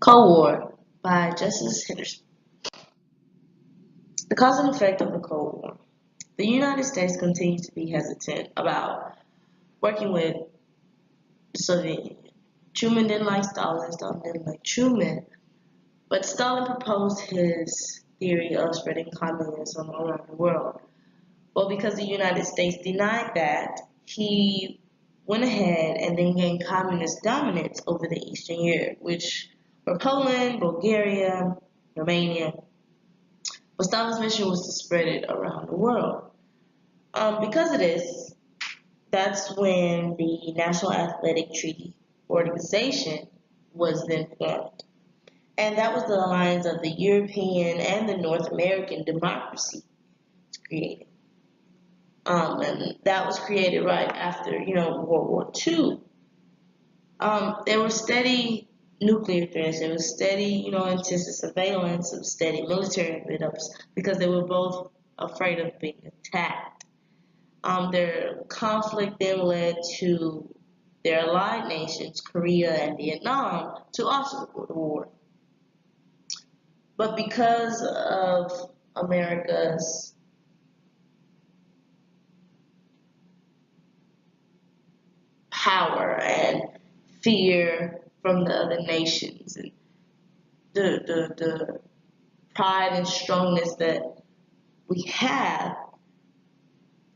Cold War by Justice Henderson. The cause and effect of the Cold War. The United States continues to be hesitant about working with the Soviet Union. Truman didn't like Stalin, Stalin didn't like Truman, but Stalin proposed his theory of spreading communism around the world. Well, because the United States denied that, he went ahead and then gained communist dominance over the Eastern Europe, which were Poland, Bulgaria, Romania. But Stalin's mission was to spread it around the world. Because of this, that's when the National Athletic Treaty Organization was then formed. And that was the alliance of the European and the North American democracy created. And that was created right after, World War II. There were steady nuclear threats. There was steady, intensive surveillance of steady military buildups because they were both afraid of being attacked. Their conflict then led to their allied nations, Korea and Vietnam, to also go to war. But because of America's power and fear from the other nations and the pride and strongness that we have,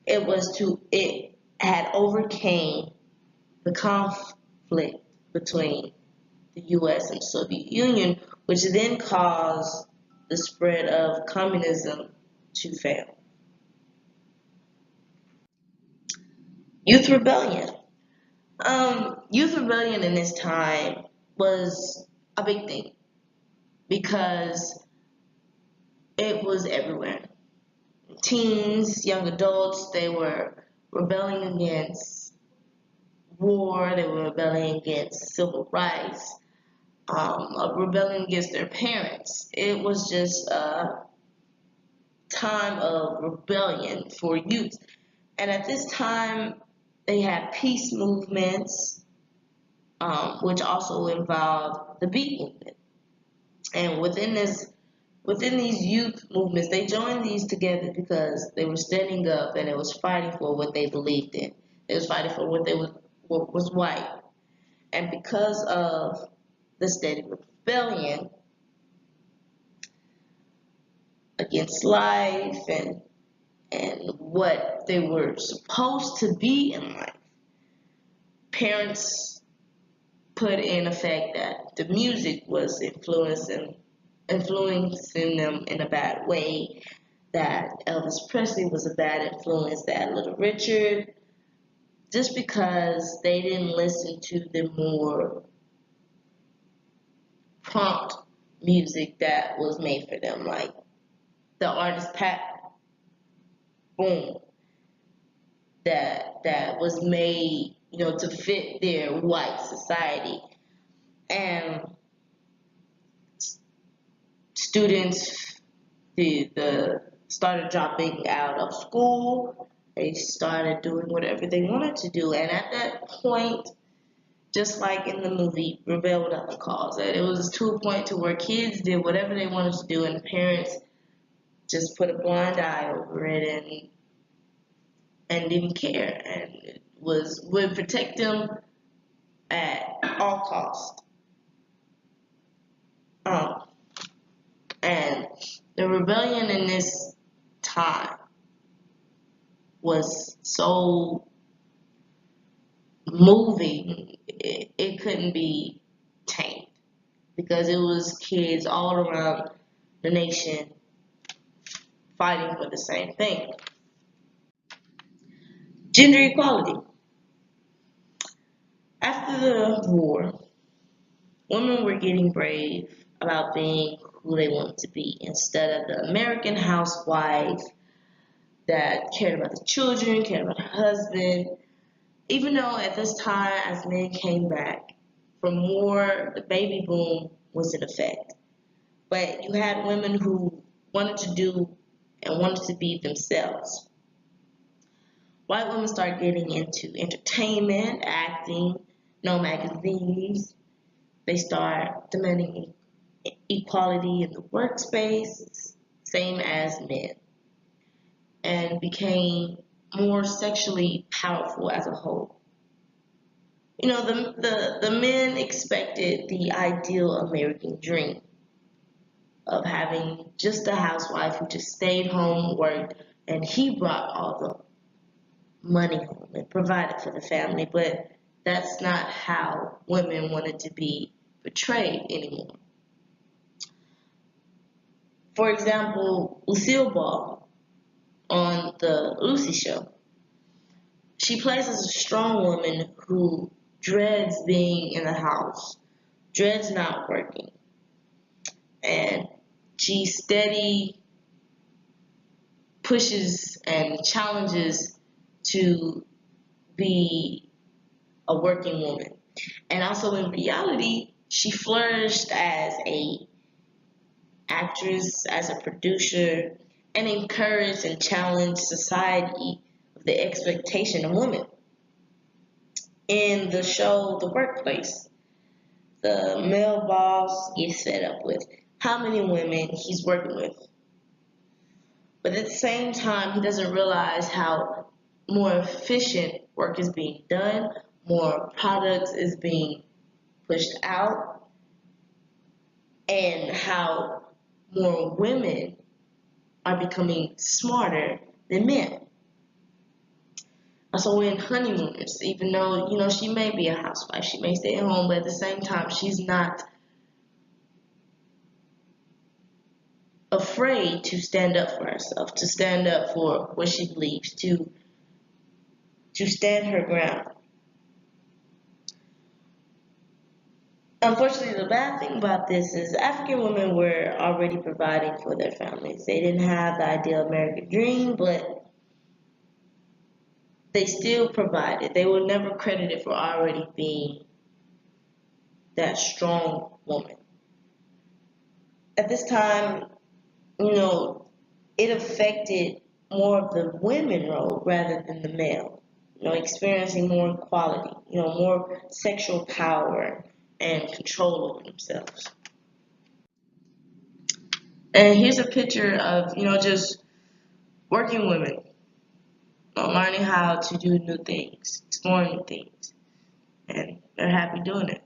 it had overcame the conflict between the US and Soviet Union, which then caused the spread of communism to fail. Youth rebellion. Youth rebellion in this time was a big thing because it was everywhere. Teens, young adults, they were rebelling against war, they were rebelling against civil rights, rebelling against their parents. It was just a time of rebellion for youth. And at this time, they had peace movements, which also involved the beat movement. And within these youth movements, they joined these together because they were standing up and it was fighting for what they believed in. They was fighting for what was white. And because of the steady rebellion against life and what they were supposed to be in life, parents put in effect that the music was influencing them in a bad way, that Elvis Presley was a bad influence, that Little Richard, just because they didn't listen to the more prompt music that was made for them, like the artist Pat Boone, that was made, to fit their white society. And students started dropping out of school. They started doing whatever they wanted to do. And at that point, just like in the movie Rebel Without the Cause, that it was to a point to where kids did whatever they wanted to do and parents just put a blind eye over it and didn't care and would protect them at all costs. And the rebellion in this time was so moving, it couldn't be tamed because it was kids all around the nation fighting for the same thing. Gender equality. After the war, women were getting brave about being who they wanted to be instead of the American housewife that cared about the children, cared about her husband. Even though at this time, as men came back from war, the baby boom was in effect. But you had women who wanted to do and wanted to be themselves. White women started getting into entertainment, acting, no magazines. They start demanding equality in the workspace, same as men, and became more sexually powerful as a whole. You know, the men expected the ideal American dream of having just a housewife who just stayed home, worked, and he brought all the money home and provided for the family. But that's not how women wanted to be portrayed anymore. For example, Lucille Ball on the Lucy Show, she plays as a strong woman who dreads being in the house, dreads not working, and she steady pushes and challenges to be a working woman. And also in reality, she flourished as a actress, as a producer, and encouraged and challenged society of the expectation of women. In the show The Workplace, the male boss gets fed up with how many women he's working with. But at the same time, he doesn't realize how more efficient work is being done, more products is being pushed out, and how more women are becoming smarter than men. So in Honeymooners, even though, you know, she may be a housewife, she may stay at home, but at the same time, she's not afraid to stand up for herself, to stand up for what she believes, to stand her ground. Unfortunately, the bad thing about this is African women were already providing for their families. They didn't have the ideal American dream, but they still provided. They were never credited for already being that strong woman. At this time, you know, it affected more of the women role rather than the male. You know, experiencing more equality, you know, more sexual power and control over themselves. And here's a picture of, you know, just working women, learning how to do new things, exploring new things, and they're happy doing it.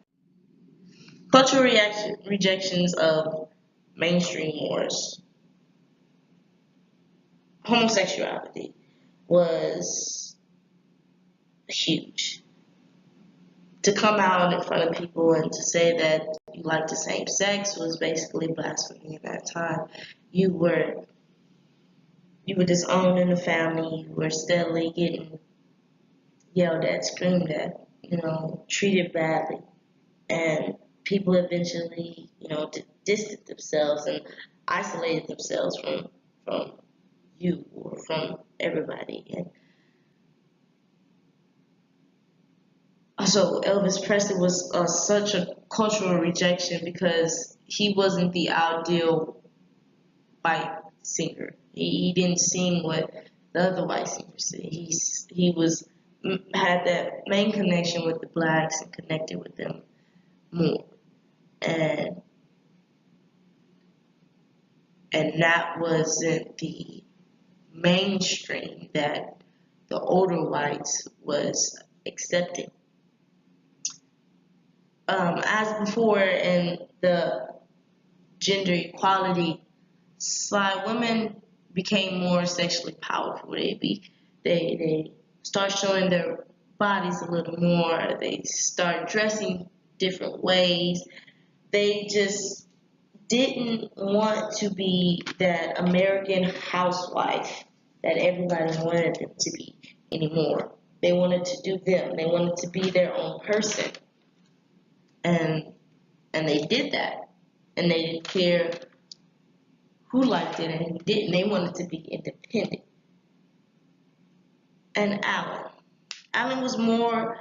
Cultural rejections of mainstream wars. Homosexuality was huge. To come out in front of people and to say that you liked the same sex was basically blasphemy at that time. You were disowned in the family. You were steadily getting yelled at, screamed at, you know, treated badly, and people eventually, you know, distanced themselves and isolated themselves from you or from everybody. And also, Elvis Presley was such a cultural rejection because he wasn't the ideal white singer. He didn't sing what the other white singers did. He was had that main connection with the blacks and connected with them more, and that wasn't the mainstream that the older whites was accepting. As before in the gender equality slide, women became more sexually powerful. They start showing their bodies a little more. They start dressing different ways. They just didn't want to be that American housewife that everybody wanted them to be anymore. They wanted to do them. They wanted to be their own person. And they did that. And they didn't care who liked it and who didn't. They wanted to be independent. And Allen was more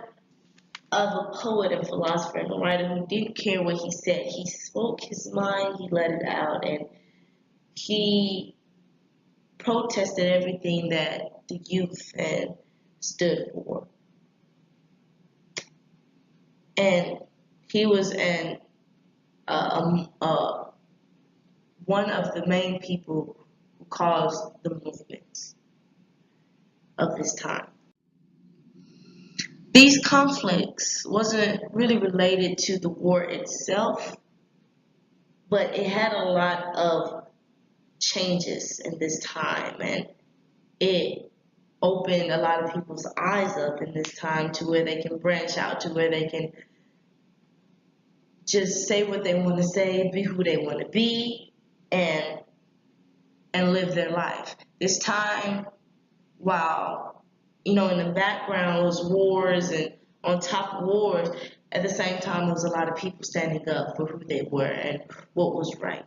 of a poet and philosopher and a writer who didn't care what he said. He spoke his mind, he let it out, and he protested everything that the youth had stood for. And he was an one of the main people who caused the movements of this time. These conflicts wasn't really related to the war itself, but it had a lot of changes in this time, and it opened a lot of people's eyes up in this time to where they can branch out, to where they can just say what they want to say, be who they want to be, and live their life. This time, while in the background was wars, and on top of wars, at the same time there was a lot of people standing up for who they were and what was right.